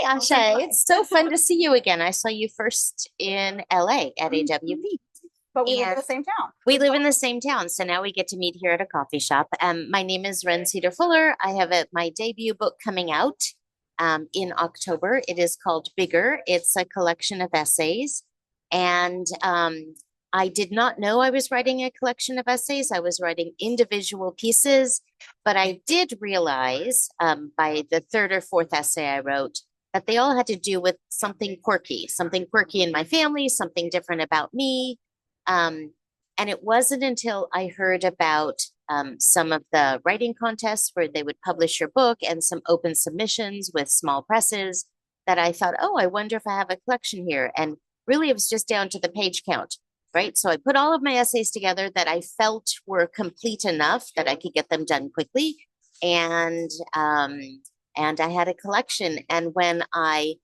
Hi, Asha. It's so fun to see you again. I saw you first in LA at AWP. But we live in And the same town. we live in the same town, so now we get to meet here at a coffee shop. My name is Ren Cedar Fuller. I have my debut book coming out in October. It is called Bigger. It's a collection of essays. And I did not know I was writing a collection of essays. I was writing individual pieces, but I did realize by the third or fourth essay I wrote that they all had to do with something quirky in my family, something different about me. Um, and it wasn't until I heard about some of the writing contests where they would publish your book and some open submissions with small presses that I thought, oh, I wonder if I have a collection here. And really, it was just down to the page count, right? So I put all of my essays together that I felt were complete enough that I could get them done quickly. And and I had a collection. And when I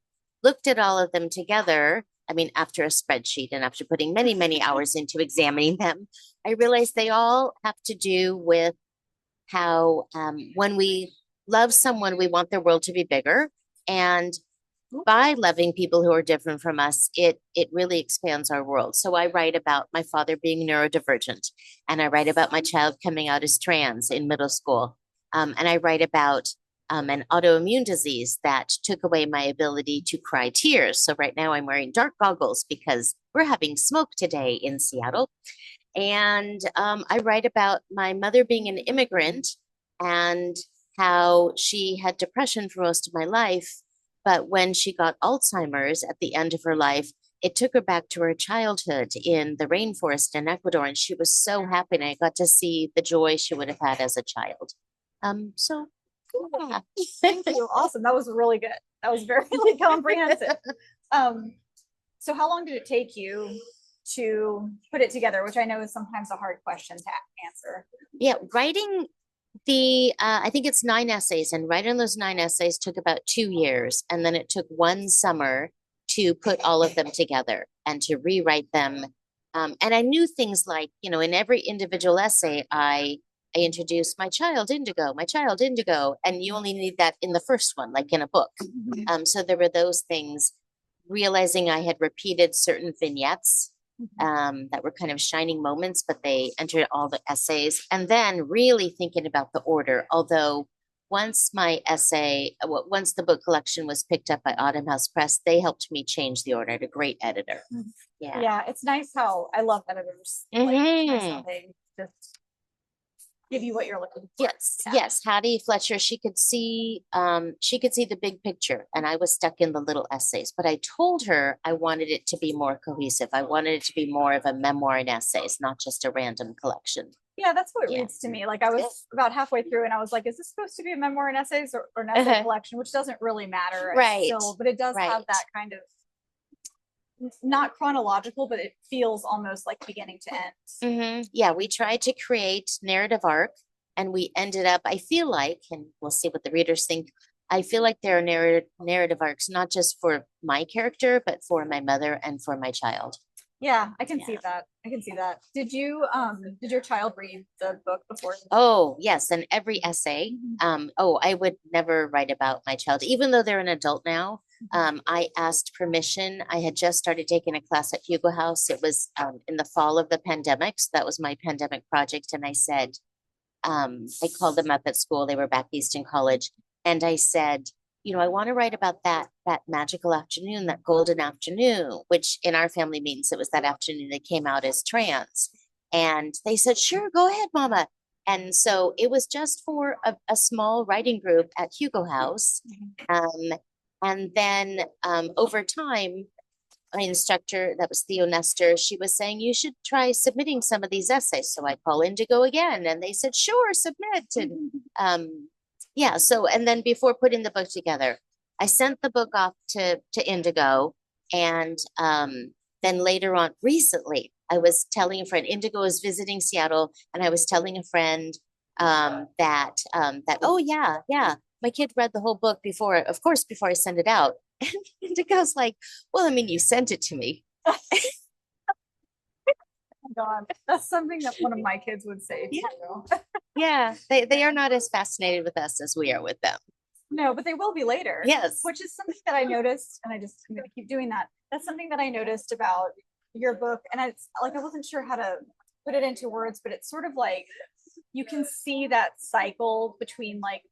looked at all of them together, I mean, after a spreadsheet and after putting many, many hours into examining them, I realized they all have to do with how when we love someone, we want their world to be bigger. And by loving people who are different from us, it really expands our world. So I write about my father being neurodivergent, and I write about my child coming out as trans in middle school, and I write about an autoimmune disease that took away my ability to cry tears. So right now I'm wearing dark goggles because we're having smoke today in Seattle. And I write about my mother being an immigrant and how she had depression for most of my life. But when she got Alzheimer's at the end of her life, it took her back to her childhood in the rainforest in Ecuador. And she was so happy. And I got to see the joy she would have had as a child. So yeah. Thank you. Awesome. That was really good. That was very like, comprehensive. Um, so how long did it take you to put it together, which I know is sometimes a hard question to answer? Yeah, writing I think it's 9 essays, and writing those 9 essays took about 2 years. And then it took one summer to put all of them together and to rewrite them. And I knew things like, in every individual essay, I introduced my child indigo, and you only need that in the first one, like in a book. So there were those things, realizing I had repeated certain vignettes that were kind of shining moments, but they entered all the essays. And then really thinking about the order. Although once once the book collection was picked up by Autumn House Press, they helped me change the order. I had a great editor. Yeah. Yeah, it's nice how I love editors. Like, it's nice how they just give you what you're looking for. Yes, Yeah. yes. Hattie Fletcher, she could see the big picture, and I was stuck in the little essays. But I told her I wanted it to be more cohesive. I wanted it to be more of a memoir and essays, not just a random collection. Yeah, that's what it Yeah. reads to me. Like I was about halfway through and I was like, is this supposed to be a memoir and essays or an essay collection, which doesn't really matter. Right. Still, but it does have that kind of not chronological, but it feels almost like beginning to end. Yeah, we tried to create narrative arc, and we ended up, I feel like, and we'll see what the readers think. I feel like there are narrative arcs, not just for my character, but for my mother and for my child. Yeah, I can see that. I can see that. Did your child read the book before? Oh, yes. And every essay, I would never write about my child, even though they're an adult now. I asked permission. I had just started taking a class at Hugo House. It was in the fall of the pandemic. So that was my pandemic project. And I said, I called them up at school. They were back east in college. And I said, I want to write about that magical afternoon, that golden afternoon, which in our family means it was that afternoon they came out as trans. And they said, sure, go ahead, Mama. And so it was just for a small writing group at Hugo House. And then over time, my instructor, that was Theo Nestor, she was saying, you should try submitting some of these essays. So I call Indigo again, and they said, sure, submit. And yeah, so, and then before putting the book together, I sent the book off to Indigo. And then later on, recently, I was telling a friend, Indigo was visiting Seattle, and I was telling a friend that, oh, yeah, my kid read the whole book before I send it out. And Indigo's like, well, I mean, you sent it to me. God, that's something that one of my kids would say too. Yeah, they are not as fascinated with us as we are with them. No, but they will be later. Yes. Which is something that I noticed, and I'm going to keep doing that. That's something that I noticed about your book, and it's like I wasn't sure how to put it into words, but it's sort of like you can see that cycle between like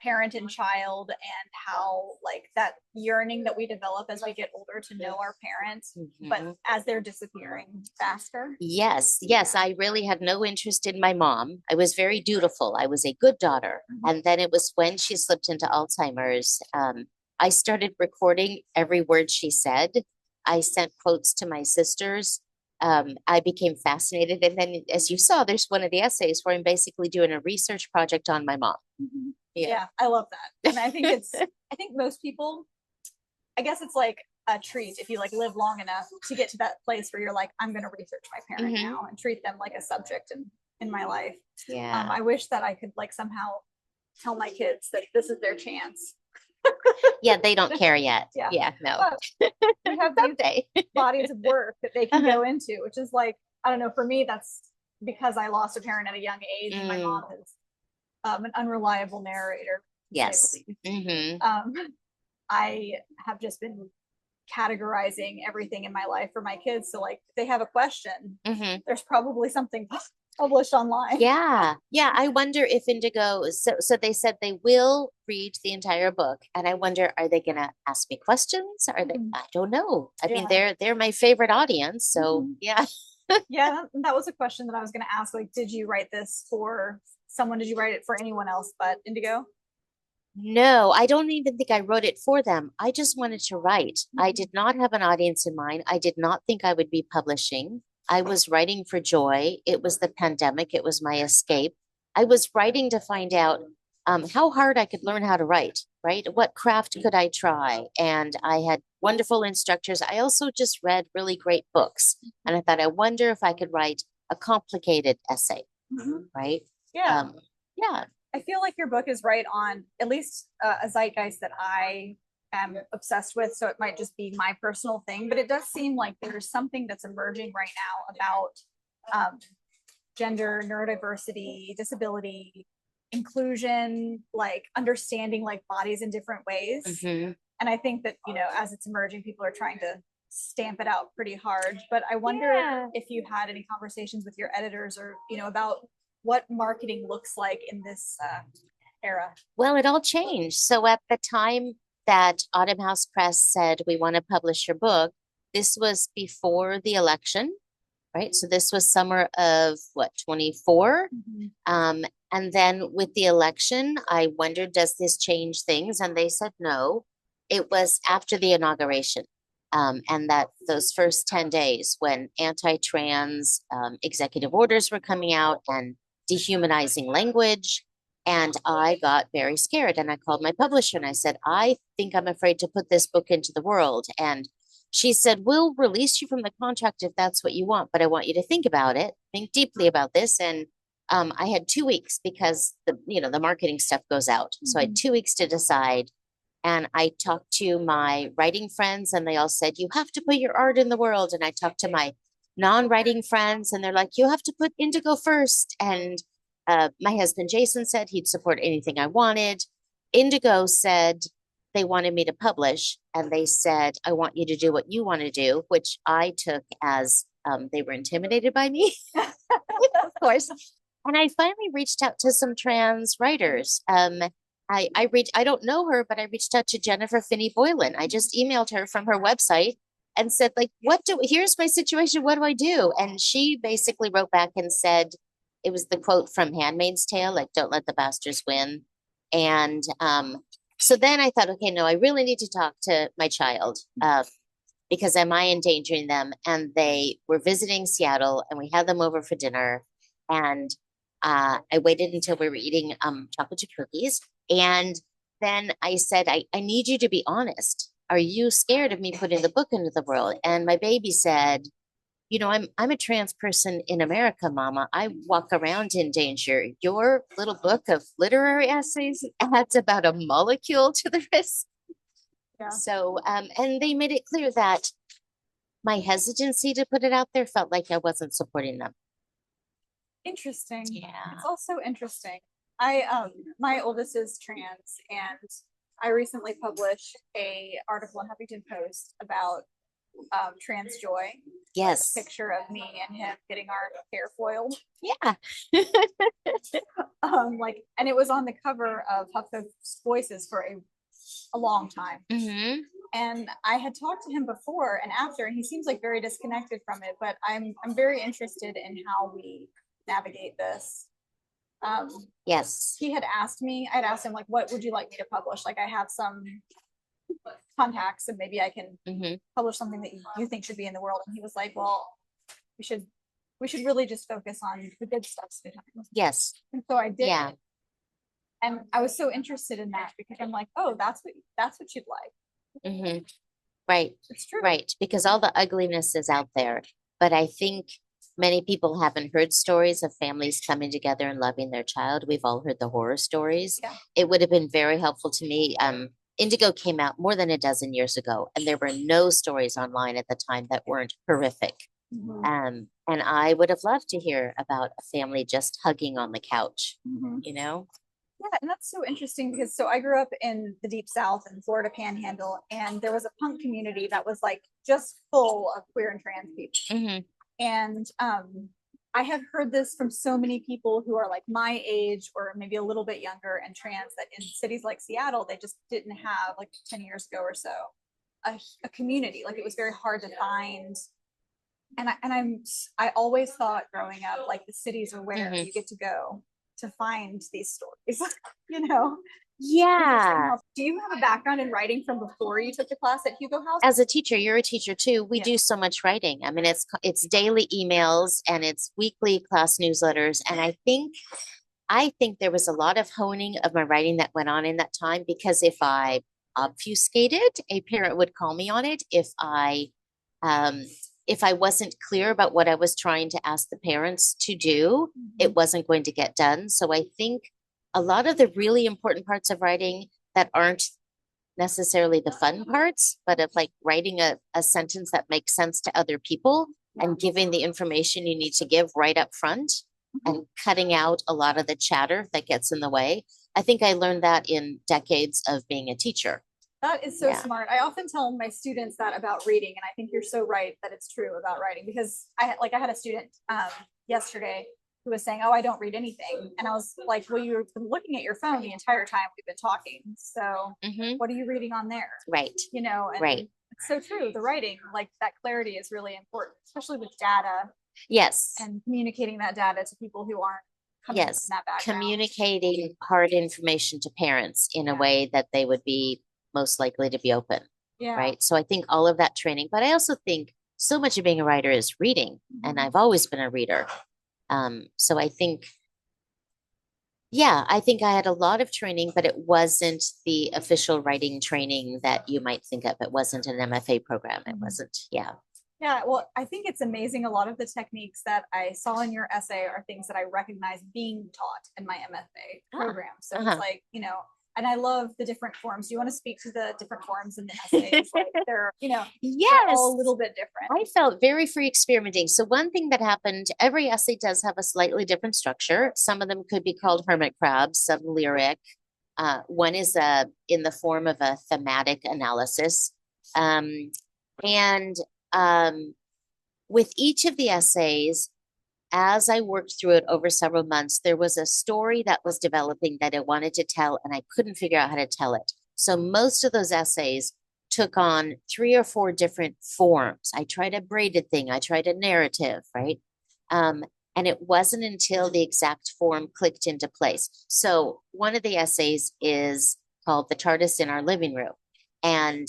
parent and child, and how like that yearning that we develop as we get older to know our parents, but as they're disappearing faster. Yes, yes. I really had no interest in my mom. I was very dutiful. I was a good daughter. And then it was when she slipped into Alzheimer's, I started recording every word she said. I sent quotes to my sisters. I became fascinated. And then, as you saw, there's one of the essays where I'm basically doing a research project on my mom. Yeah, I love that. And I think I think most people, I guess it's like a treat if you like live long enough to get to that place where you're like, I'm going to research my parent now and treat them like a subject in my life. Yeah. I wish that I could like somehow tell my kids that this is their chance. Yeah, they don't care yet. Yeah, no. But we have these bodies of work that they can go into, which is like, I don't know, for me, that's because I lost a parent at a young age. And my mom is an unreliable narrator. Yes. I have just been categorizing everything in my life for my kids. So like if they have a question, there's probably something published online. Yeah. Yeah. I wonder if Indigo, so they said they will read the entire book. And I wonder, are they gonna ask me questions? Are they, I don't know. I mean, they're my favorite audience. So yeah. Yeah, that was a question that I was gonna ask. Like, did you write this for someone? Did you write it for anyone else but Indigo? No, I don't even think I wrote it for them. I just wanted to write. I did not have an audience in mind. I did not think I would be publishing. I was writing for joy. It was the pandemic. It was my escape. I was writing to find out how hard I could learn how to write, right? What craft could I try? And I had wonderful instructors. I also just read really great books. And I thought, I wonder if I could write a complicated essay, right? Yeah. Yeah. I feel like your book is right on at least a zeitgeist that I am obsessed with. So it might just be my personal thing, but it does seem like there's something that's emerging right now about gender, neurodiversity, disability, inclusion, like understanding like bodies in different ways. And I think that, you know, as it's emerging, people are trying to stamp it out pretty hard. But I wonder if you had any conversations with your editors or, you know, about what marketing looks like in this era. Well, it all changed. So at the time that Autumn House Press said, we want to publish your book, this was before the election, right? So this was summer of what, 24? And then with the election, I wondered, does this change things? And they said no. It was after the inauguration. And that those first 10 days when anti-trans executive orders were coming out and dehumanizing language. And I got very scared and I called my publisher and I said, I think I'm afraid to put this book into the world. And she said, we'll release you from the contract if that's what you want, but I want you to think about it, think deeply about this. And I had 2 weeks because the marketing stuff goes out. So I had 2 weeks to decide. And I talked to my writing friends and they all said, you have to put your art in the world. And I talked to my non-writing friends and they're like, you have to put Indigo first. And my husband Jason said he'd support anything I wanted. Indigo said they wanted me to publish and they said, I want you to do what you want to do, which I took as they were intimidated by me, of course. And I finally reached out to some trans writers. I don't know her, but I reached out to Jennifer Finney Boylan. I just emailed her from her website and said, like, here's my situation. What do I do? And she basically wrote back and said, it was the quote from Handmaid's Tale, like, don't let the bastards win. And so then I thought, okay, no, I really need to talk to my child because am I endangering them? And they were visiting Seattle and we had them over for dinner. And I waited until we were eating chocolate chip cookies. And then I said, I need you to be honest. Are you scared of me putting the book into the world? And my baby said, you know, I'm a trans person in America, Mama. I walk around in danger. Your little book of literary essays adds about a molecule to the risk. Yeah. So, and they made it clear that my hesitancy to put it out there felt like I wasn't supporting them. Interesting. Yeah. It's also interesting My oldest is trans, and I recently published a article in Huffington Post about trans joy. Yes. Picture of me and him getting our hair foiled. Yeah. And it was on the cover of HuffPost Voices for a long time. Mm-hmm. And I had talked to him before and after, and he seems like very disconnected from it, but I'm very interested in how we navigate this. Yes. He had asked me, I'd asked him, like, what would you like me to publish? Like, I have some contacts and maybe I can publish something that you think should be in the world. And he was like, well, we should really just focus on the good stuff sometimes. Yes. And so I did. Yeah. And I was so interested in that because I'm like, oh, that's what you'd like. Mm-hmm. Right. It's true. Right. Because all the ugliness is out there. But I think many people haven't heard stories of families coming together and loving their child. We've all heard the horror stories. Yeah. It would have been very helpful to me. Indigo came out more than a dozen years ago, and there were no stories online at the time that weren't horrific. And I would have loved to hear about a family just hugging on the couch, you know? Yeah, and that's so interesting because I grew up in the Deep South in Florida Panhandle, and there was a punk community that was like just full of queer and trans people. And I have heard this from so many people who are like my age or maybe a little bit younger and trans, that in cities like Seattle, they just didn't have, like 10 years ago or so, a community. Like, it was very hard to find. And I always thought growing up, like, the cities are where you get to go to find these stories, you know? Yeah. Do you have a background in writing from before you took the class at Hugo House? As a teacher, you're a teacher too. We do so much writing. I mean, it's daily emails and it's weekly class newsletters. And I think there was a lot of honing of my writing that went on in that time, because if I obfuscated, a parent would call me on it. If I wasn't clear about what I was trying to ask the parents to do, it wasn't going to get done. So I think a lot of the really important parts of writing that aren't necessarily the fun parts, but of like writing a sentence that makes sense to other people and giving the information you need to give right up front and cutting out a lot of the chatter that gets in the way. I think I learned that in decades of being a teacher. That is so smart. I often tell my students that about reading, and I think you're so right that it's true about writing, because I had a student yesterday who was saying, oh, I don't read anything. And I was like, well, you've been looking at your phone the entire time we've been talking. So what are you reading on there? Right. You know, and it's so true. The writing, like, that clarity is really important, especially with data. Yes. And communicating that data to people who aren't coming from that background. Communicating hard information to parents in a way that they would be most likely to be open. Yeah. Right. So I think all of that training, but I also think so much of being a writer is reading. And I've always been a reader. So I think I had a lot of training, but it wasn't the official writing training that you might think of. It wasn't an MFA program. It wasn't. Yeah. Yeah. Well, I think it's amazing. A lot of the techniques that I saw in your essay are things that I recognize being taught in my MFA program. So it's like, you know, and I love the different forms. Do you want to speak to the different forms in the essays? Like, they're, you know, they're all a little bit different. I felt very free experimenting. So one thing that happened, every essay does have a slightly different structure. Some of them could be called hermit crabs, some lyric. One is in the form of a thematic analysis. With each of the essays, as I worked through it over several months, there was a story that was developing that I wanted to tell, and I couldn't figure out how to tell it. So most of those essays took on 3 or 4 different forms. I tried a braided thing. I tried a narrative, right? And it wasn't until the exact form clicked into place. So one of the essays is called The TARDIS in Our Living Room. And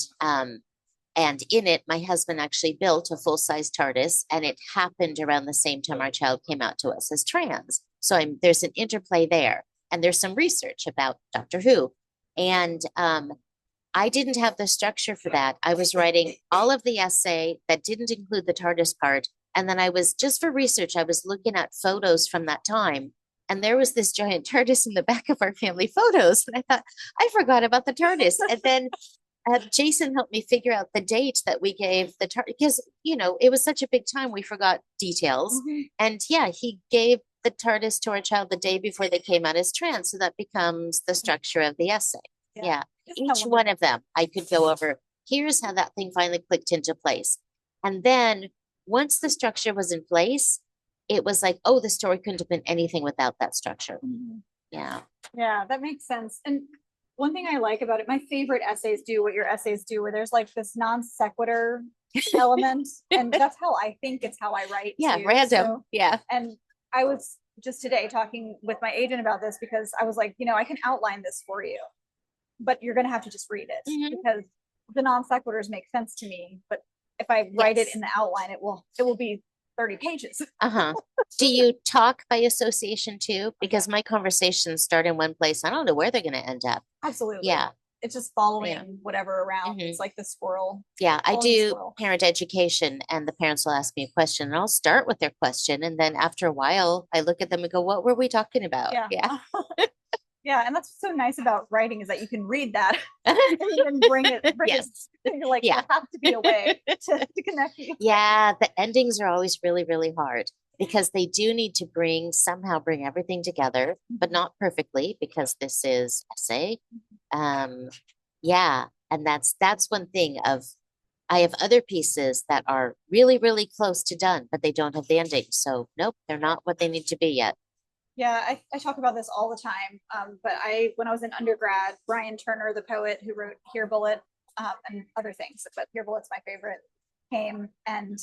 in it, my husband actually built a full-size TARDIS, and it happened around the same time our child came out to us as trans. So there's an interplay there. And there's some research about Doctor Who. And I didn't have the structure for that. I was writing all of the essay that didn't include the TARDIS part. And then I was, just for research, I was looking at photos from that time. And there was this giant TARDIS in the back of our family photos. And I thought, I forgot about the TARDIS. And then Jason helped me figure out the date that we gave the TARDIS, because, you know, it was such a big time, we forgot details. And yeah, he gave the the TARDIS to our child the day before they came out as trans. So that becomes the structure of the essay. Yeah. Each one of them, I could go over, here's how that thing finally clicked into place. And then once the structure was in place, it was like, oh, the story couldn't have been anything without that structure. Yeah. Yeah, that makes sense. And one thing I like about it, my favorite essays do what your essays do, where there's like this non sequitur element. And that's how I think it's how I write. Yeah, too. random. So, yeah. and I was just today talking with my agent about this because I was like, I can outline this for you, but you're going to have to just read it because the non sequiturs make sense to me. But if I write it in the outline, it will be 30 pages. Do you talk by association too? Because my conversations start in one place. I don't know where they're going to end up. Absolutely. Yeah. It's just following whatever around. It's like the squirrel. Yeah, I do parent education, and the parents will ask me a question, and I'll start with their question, and then after a while, I look at them and go, "What were we talking about?" Yeah. Yeah, and that's so nice about writing is that you can read that and then bring it. You're like, there has to be a way to connect you. Yeah, the endings are always really, really hard because they do need to somehow bring everything together, but not perfectly because this is essay. Yeah, and that's one thing I have other pieces that are really, really close to done, but they don't have the ending. So nope, they're not what they need to be yet. Yeah, I talk about this all the time. But when I was in undergrad, Brian Turner, the poet who wrote Here Bullet and other things, but Here Bullet's my favorite, came and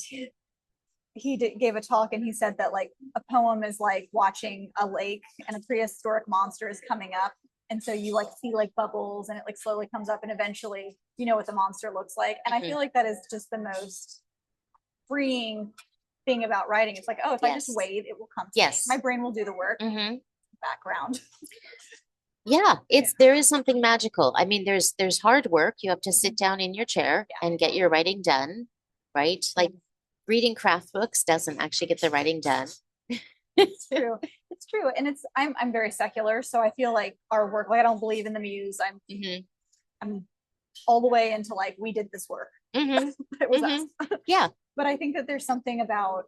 he gave a talk and he said that like a poem is like watching a lake and a prehistoric monster is coming up. And so you like see like bubbles and it like slowly comes up and eventually you know what the monster looks like. And I feel like that is just the most freeing thing about writing. It's like, oh, if I just wait, it will come to me. My brain will do the work. Background. Yeah, there is something magical. I mean, there's hard work. You have to sit down in your chair and get your writing done, right? Like reading craft books doesn't actually get the writing done. It's true. It's true. And I'm very secular, so I feel like our work, like I don't believe in the muse. I'm all the way into like we did this work. It was us. Yeah. But I think that there's something about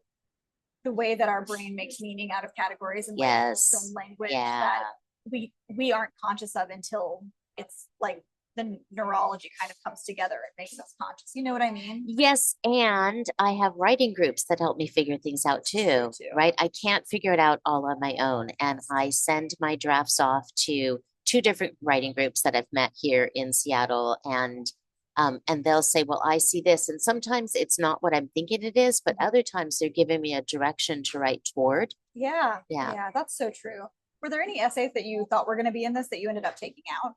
the way that our brain makes meaning out of categories and labels and language that we aren't conscious of until it's like the neurology kind of comes together and makes us conscious. You know what I mean? Yes. And I have writing groups that help me figure things out too, right? I can't figure it out all on my own. And I send my drafts off to 2 different writing groups that I've met here in Seattle. And they'll say, well, I see this. And sometimes it's not what I'm thinking it is, but other times they're giving me a direction to write toward. Yeah. That's so true. Were there any essays that you thought were going to be in this that you ended up taking out?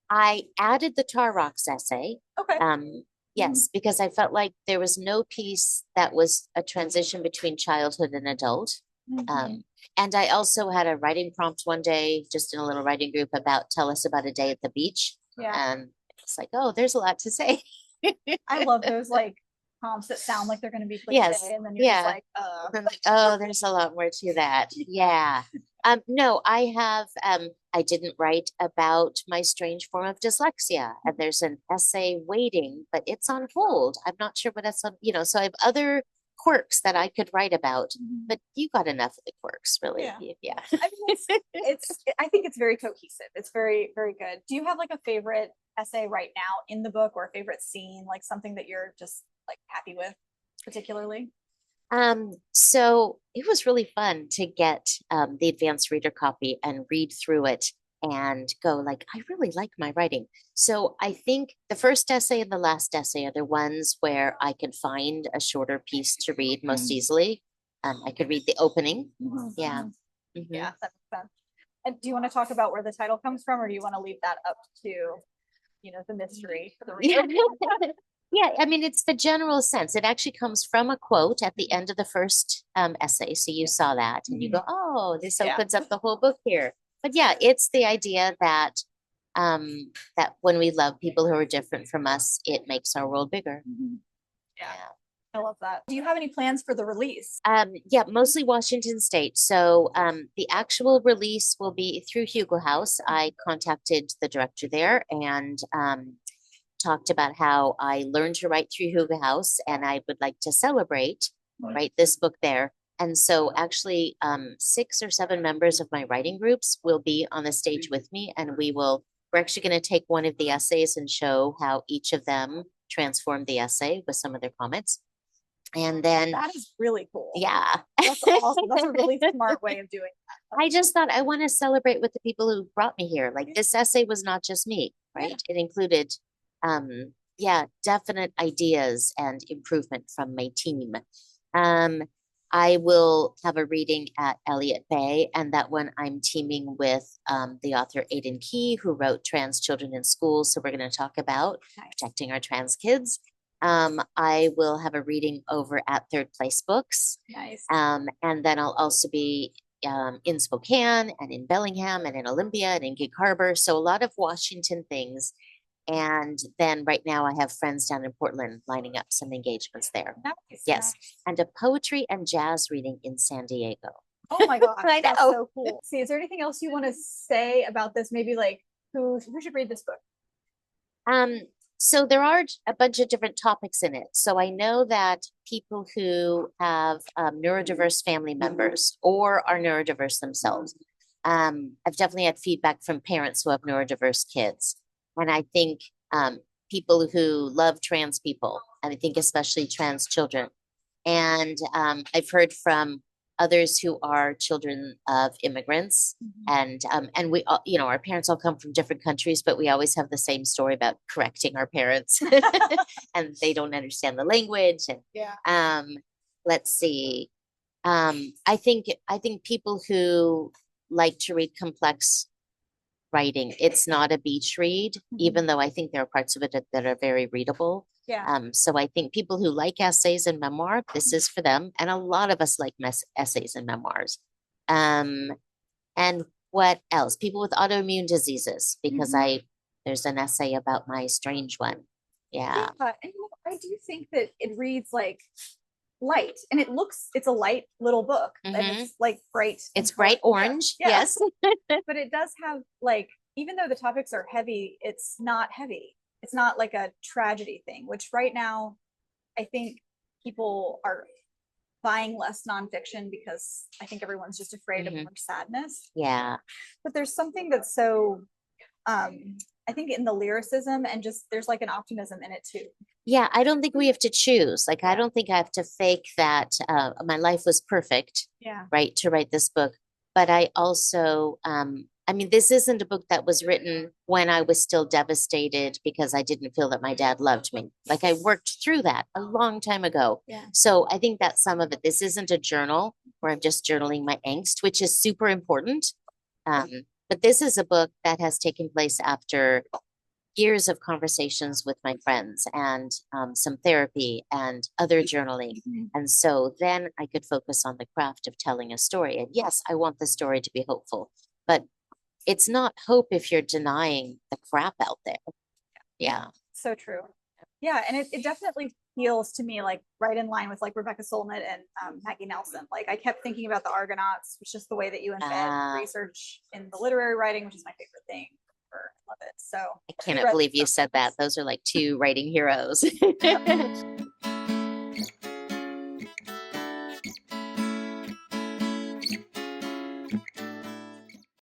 I added the Tar Rocks essay. Okay. Yes, because I felt like there was no piece that was a transition between childhood and adult. And I also had a writing prompt one day, just in a little writing group about tell us about a day at the beach. And it's like, oh, there's a lot to say. I love those like prompts that sound like they're going to be cliche, and then you're just like, oh, there's a lot more to that. Yeah. No, I have, I didn't write about my strange form of dyslexia, and there's an essay waiting, but it's on hold. I'm not sure what that's on, so I have other quirks that I could write about, but you got enough of the quirks, really. I mean, I think it's very cohesive. It's very, very good. Do you have like a favorite essay right now in the book, or a favorite scene, like something that you're just like happy with particularly? So it was really fun to get the advanced reader copy and read through it and go like, I really like my writing. So I think the first essay and the last essay are the ones where I can find a shorter piece to read most easily. I could read the opening. Yeah. Yeah, that makes sense. And do you want to talk about where the title comes from, or do you want to leave that up to, the mystery for the reader? Yeah, I mean, it's the general sense. It actually comes from a quote at the end of the first essay. So you saw that and you go, oh, this opens up the whole book here. But yeah, it's the idea that that when we love people who are different from us, it makes our world bigger. Yeah. I love that. Do you have any plans for the release? Yeah, mostly Washington State. So the actual release will be through Hugo House. I contacted the director there and talked about how I learned to write through Hugo House, and I would like to celebrate, write this book there. And so actually 6 or 7 members of my writing groups will be on the stage with me, and we're actually going to take one of the essays and show how each of them transformed the essay with some of their comments. And then That is really cool. yeah. That's awesome. That's a really smart way of doing that. I just thought I want to celebrate with the people who brought me here. Like this essay was not just me, right? It included definite ideas and improvement from my team. I will have a reading at Elliott Bay, and that one I'm teaming with the author Aidan Key, who wrote Trans Children in Schools. So we're going to talk about protecting our trans kids. I will have a reading over at Third Place Books. Nice. And then I'll also be in Spokane and in Bellingham and in Olympia and in Gig Harbor. So a lot of Washington things. And then right now I have friends down in Portland lining up some engagements there. Nice, yes. Nice. And a poetry and jazz reading in San Diego. Oh my gosh. I know. That's so cool. See, is there anything else you want to say about this? Maybe like who should read this book? So there are a bunch of different topics in it. So I know that people who have neurodiverse family members or are neurodiverse themselves, I've definitely had feedback from parents who have neurodiverse kids. And I think people who love trans people, and I think especially trans children. And I've heard from others who are children of immigrants, and we all, our parents all come from different countries, but we always have the same story about correcting our parents, and they don't understand the language. And let's see, I think people who like to read complex writing, it's not a beach read, even though I think there are parts of it that are very readable. So I think people who like essays and memoir, this is for them. And a lot of us like essays and memoirs. And what else? People with autoimmune diseases, because there's an essay about my strange one. Yeah. And I do think that it reads like light, and it's a light little book, and it's like bright. It's bright orange. Yes. But it does have like, even though the topics are heavy, it's not heavy. It's not like a tragedy thing, which right now I think people are buying less nonfiction because I think everyone's just afraid of more sadness. Yeah. But there's something that's so, I think in the lyricism, and just there's like an optimism in it too. Yeah, I don't think we have to choose. Like, I don't think I have to fake that my life was perfect, right, to write this book. But I also, this isn't a book that was written when I was still devastated because I didn't feel that my dad loved me. Like, I worked through that a long time ago. So I think that's some of it. This isn't a journal where I'm just journaling my angst, which is super important. But this is a book that has taken place after years of conversations with my friends and some therapy and other journaling. And so then I could focus on the craft of telling a story. And yes, I want the story to be hopeful, but it's not hope if you're denying the crap out there. Yeah. So true. Yeah. And it definitely feels to me like right in line with like Rebecca Solnit and Maggie Nelson. Like I kept thinking about the Argonauts, which is the way that you embed research in the literary writing, which is my favorite thing. I love it. So I cannot believe you said that. Those are like 2 writing heroes.